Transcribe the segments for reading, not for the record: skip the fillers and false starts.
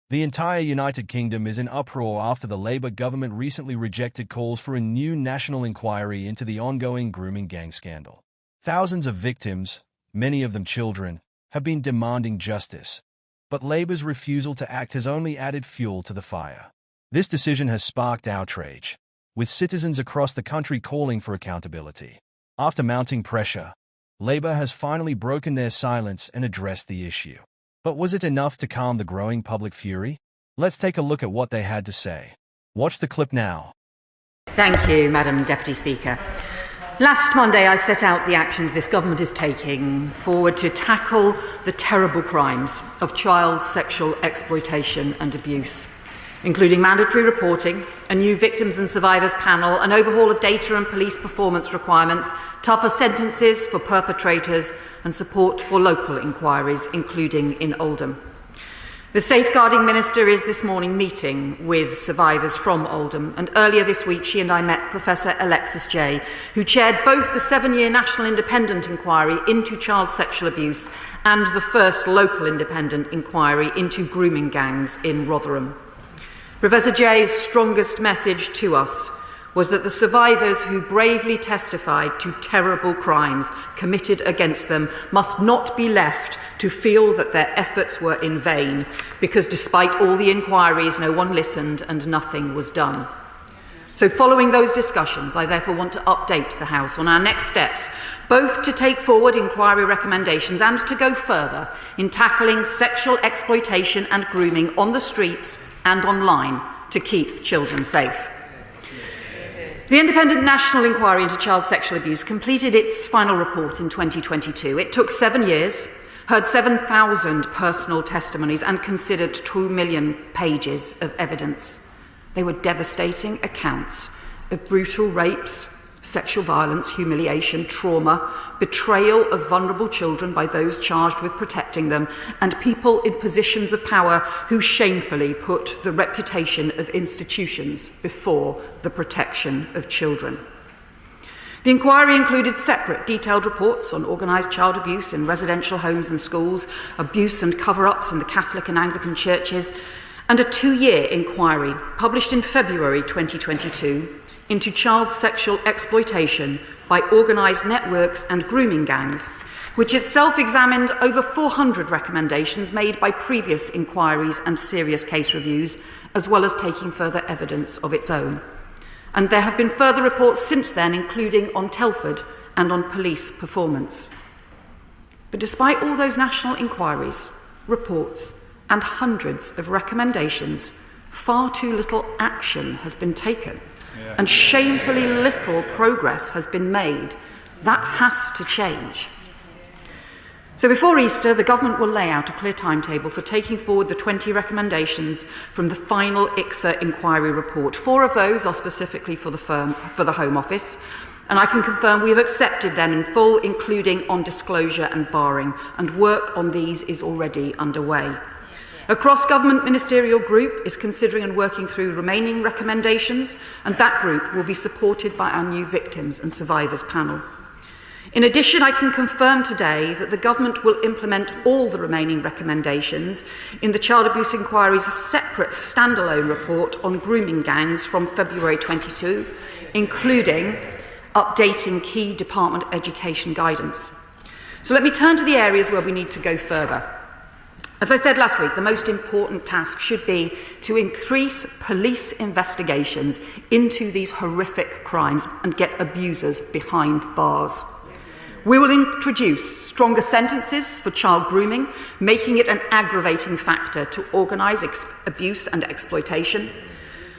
The entire United Kingdom is in uproar after the Labour government recently rejected calls for a new national inquiry into the ongoing grooming gang scandal. Thousands of victims, many of them children, have been demanding justice, but Labour's refusal to act has only added fuel to the fire. This decision has sparked outrage, with citizens across the country calling for accountability. After mounting pressure, Labour has finally broken their silence and addressed the issue. But was it enough to calm the growing public fury? Let's take a look at what they had to say. Watch the clip now. Thank you, Madam Deputy Speaker. Last Monday, I set out the actions this government is taking forward to tackle the terrible crimes of child sexual exploitation and abuse, including mandatory reporting, a new victims and survivors panel, an overhaul of data and police performance requirements, tougher sentences for perpetrators, and support for local inquiries, including in Oldham. The Safeguarding Minister is this morning meeting with survivors from Oldham, and earlier this week she and I met Professor Alexis Jay, who chaired both the 7-year National Independent Inquiry into child sexual abuse and the first local independent inquiry into grooming gangs in Rotherham. Professor Jay's strongest message to us was that the survivors who bravely testified to terrible crimes committed against them must not be left to feel that their efforts were in vain, because despite all the inquiries, no one listened and nothing was done. So following those discussions, I therefore want to update the House on our next steps, both to take forward inquiry recommendations and to go further in tackling sexual exploitation and grooming on the streets and online to keep children safe. The Independent National Inquiry into Child Sexual Abuse completed its final report in 2022. It took 7 years, heard 7,000 personal testimonies and considered 2 million pages of evidence. They were devastating accounts of brutal rapes, sexual violence, humiliation, trauma, betrayal of vulnerable children by those charged with protecting them, and people in positions of power who shamefully put the reputation of institutions before the protection of children. The inquiry included separate detailed reports on organised child abuse in residential homes and schools, abuse and cover-ups in the Catholic and Anglican churches, and a 2-year inquiry published in February 2022 into child sexual exploitation by organised networks and grooming gangs, which itself examined over 400 recommendations made by previous inquiries and serious case reviews, as well as taking further evidence of its own. And there have been further reports since then, including on Telford and on police performance. But despite all those national inquiries, reports, and hundreds of recommendations, far too little action has been taken. And shamefully little progress has been made. That has to change. So before Easter, the government will lay out a clear timetable for taking forward the 20 recommendations from the final ICSA inquiry report. 4 of those are specifically for the Home Office, and I can confirm we have accepted them in full, including on disclosure and barring, and work on these is already underway. A cross-government ministerial group is considering and working through remaining recommendations, and that group will be supported by our new Victims and Survivors panel. In addition, I can confirm today that the government will implement all the remaining recommendations in the Child Abuse Inquiry's separate standalone report on grooming gangs from February 22, including updating key department education guidance. So let me turn to the areas where we need to go further. As I said last week, the most important task should be to increase police investigations into these horrific crimes and get abusers behind bars. We will introduce stronger sentences for child grooming, making it an aggravating factor to organise abuse and exploitation.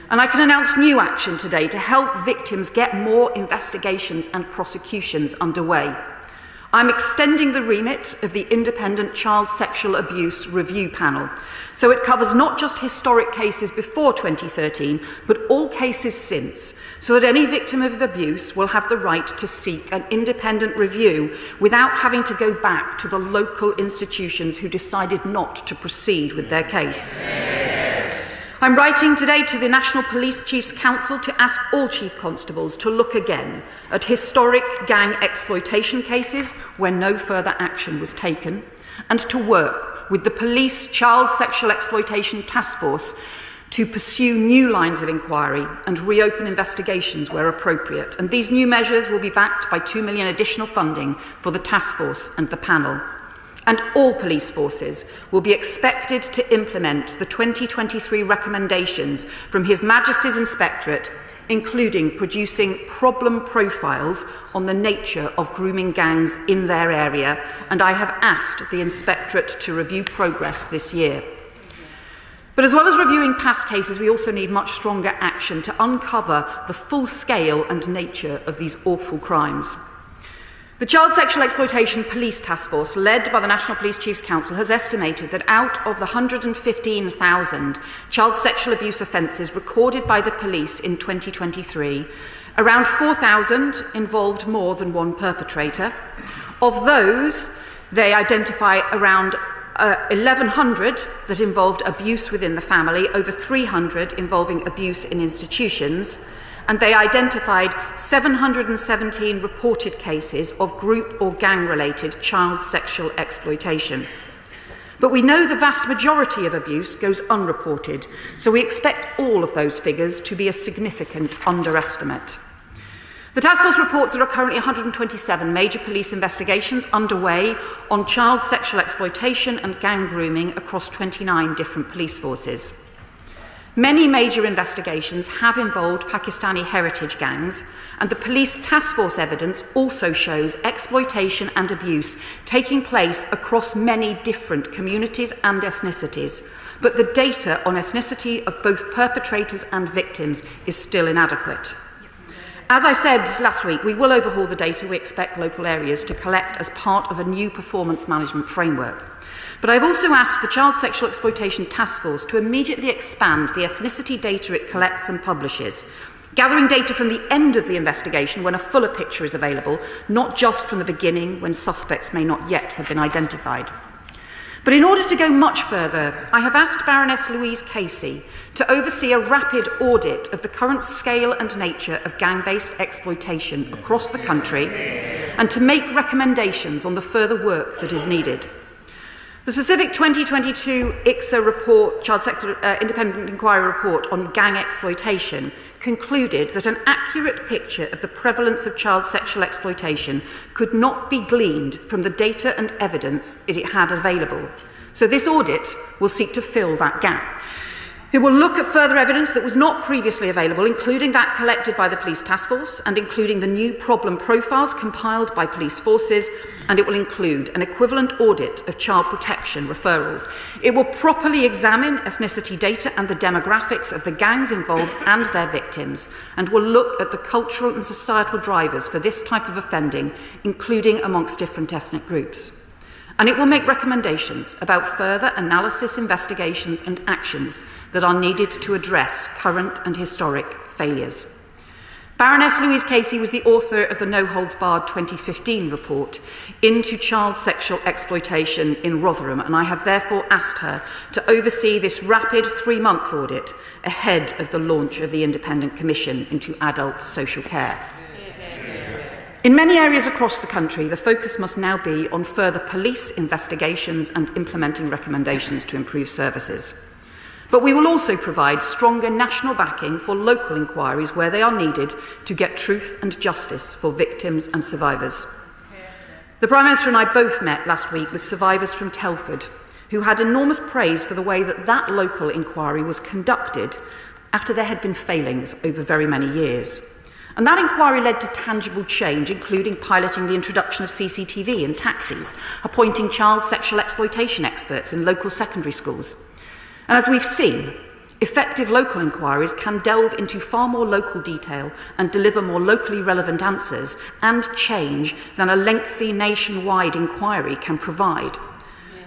And I can announce new action today to help victims get more investigations and prosecutions underway. I'm extending the remit of the Independent Child Sexual Abuse Review Panel, so it covers not just historic cases before 2013, but all cases since, so that any victim of abuse will have the right to seek an independent review without having to go back to the local institutions who decided not to proceed with their case. I'm writing today to the National Police Chiefs Council to ask all Chief Constables to look again at historic gang exploitation cases where no further action was taken, and to work with the Police Child Sexual Exploitation Task Force to pursue new lines of inquiry and reopen investigations where appropriate. And these new measures will be backed by £2 million additional funding for the task force and the panel. And all police forces will be expected to implement the 2023 recommendations from His Majesty's Inspectorate, including producing problem profiles on the nature of grooming gangs in their area, and I have asked the Inspectorate to review progress this year. But as well as reviewing past cases, we also need much stronger action to uncover the full scale and nature of these awful crimes. The Child Sexual Exploitation Police Task Force, led by the National Police Chiefs Council, has estimated that out of the 115,000 child sexual abuse offences recorded by the police in 2023, around 4,000 involved more than one perpetrator. Of those, they identify around 1,100 that involved abuse within the family, over 300 involving abuse in institutions, and they identified 717 reported cases of group or gang-related child sexual exploitation. But we know the vast majority of abuse goes unreported, so we expect all of those figures to be a significant underestimate. The task force reports there are currently 127 major police investigations underway on child sexual exploitation and gang grooming across 29 different police forces. Many major investigations have involved Pakistani heritage gangs, and the police task force evidence also shows exploitation and abuse taking place across many different communities and ethnicities, but the data on ethnicity of both perpetrators and victims is still inadequate. As I said last week, we will overhaul the data we expect local areas to collect as part of a new performance management framework. But I've also asked the Child Sexual Exploitation Task Force to immediately expand the ethnicity data it collects and publishes, gathering data from the end of the investigation when a fuller picture is available, not just from the beginning when suspects may not yet have been identified. But in order to go much further, I have asked Baroness Louise Casey to oversee a rapid audit of the current scale and nature of gang-based exploitation across the country and to make recommendations on the further work that is needed. The specific 2022 ICSA report, Child Sexual Independent Inquiry Report on gang exploitation, concluded that an accurate picture of the prevalence of child sexual exploitation could not be gleaned from the data and evidence that it had available. So this audit will seek to fill that gap. It will look at further evidence that was not previously available, including that collected by the Police Task Force and including the new problem profiles compiled by police forces, and it will include an equivalent audit of child protection referrals. It will properly examine ethnicity data and the demographics of the gangs involved and their victims, and will look at the cultural and societal drivers for this type of offending, including amongst different ethnic groups. And it will make recommendations about further analysis, investigations and actions that are needed to address current and historic failures. Baroness Louise Casey was the author of the No Holds Barred 2015 report into child sexual exploitation in Rotherham, and I have therefore asked her to oversee this rapid 3-month audit ahead of the launch of the Independent Commission into Adult Social Care. In many areas across the country, the focus must now be on further police investigations and implementing recommendations to improve services. But we will also provide stronger national backing for local inquiries where they are needed to get truth and justice for victims and survivors. The Prime Minister and I both met last week with survivors from Telford, who had enormous praise for the way that that local inquiry was conducted after there had been failings over very many years. And that inquiry led to tangible change, including piloting the introduction of CCTV in taxis, appointing child sexual exploitation experts in local secondary schools. And as we've seen, effective local inquiries can delve into far more local detail and deliver more locally relevant answers and change than a lengthy nationwide inquiry can provide.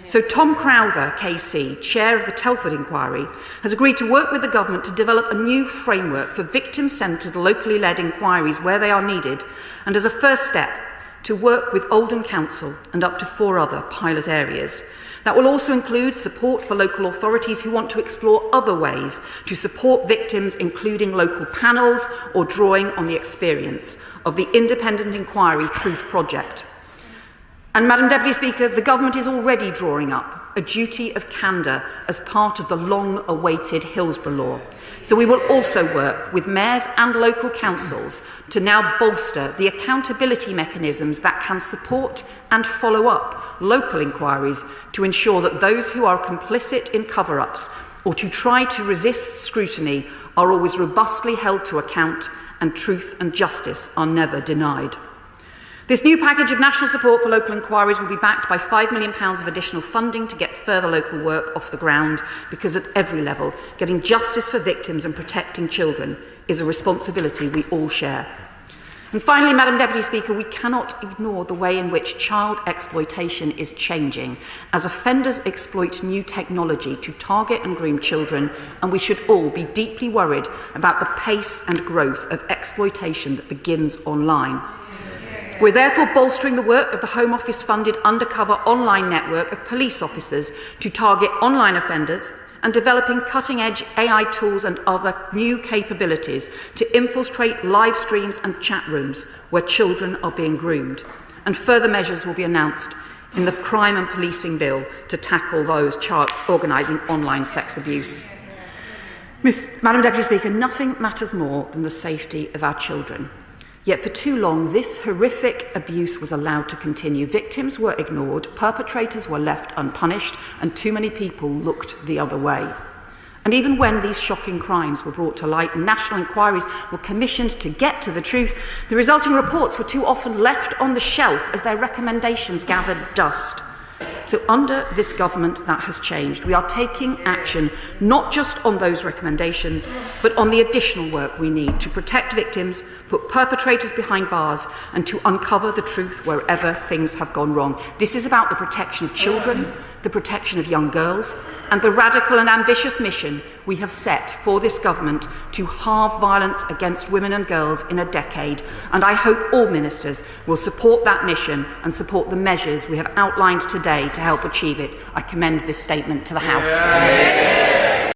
So Tom Crowther, KC, chair of the Telford Inquiry, has agreed to work with the government to develop a new framework for victim-centred, locally led inquiries where they are needed, and as a first step, to work with Oldham Council and up to 4 other pilot areas. That will also include support for local authorities who want to explore other ways to support victims, including local panels or drawing on the experience of the Independent Inquiry Truth Project. And, Madam Deputy Speaker, the Government is already drawing up a duty of candour as part of the long-awaited Hillsborough Law. So we will also work with mayors and local councils to now bolster the accountability mechanisms that can support and follow up local inquiries to ensure that those who are complicit in cover-ups or to try to resist scrutiny are always robustly held to account and truth and justice are never denied. This new package of national support for local inquiries will be backed by £5 million of additional funding to get further local work off the ground, because at every level, getting justice for victims and protecting children is a responsibility we all share. And finally, Madam Deputy Speaker, we cannot ignore the way in which child exploitation is changing as offenders exploit new technology to target and groom children, and we should all be deeply worried about the pace and growth of exploitation that begins online. We're therefore bolstering the work of the Home Office-funded undercover online network of police officers to target online offenders and developing cutting-edge AI tools and other new capabilities to infiltrate live streams and chat rooms where children are being groomed. And further measures will be announced in the Crime and Policing Bill to tackle those organising online sex abuse. Madam Deputy Speaker, nothing matters more than the safety of our children. Yet for too long, this horrific abuse was allowed to continue. Victims were ignored, perpetrators were left unpunished, and too many people looked the other way. And even when these shocking crimes were brought to light and national inquiries were commissioned to get to the truth, the resulting reports were too often left on the shelf as their recommendations gathered dust. So under this government, that has changed. We are taking action not just on those recommendations, but on the additional work we need to protect victims, put perpetrators behind bars, and to uncover the truth wherever things have gone wrong. This is about the protection of children, the protection of young girls, and the radical and ambitious mission we have set for this government to halve violence against women and girls in a decade. And I hope all ministers will support that mission and support the measures we have outlined today to help achieve it. I commend this statement to the House.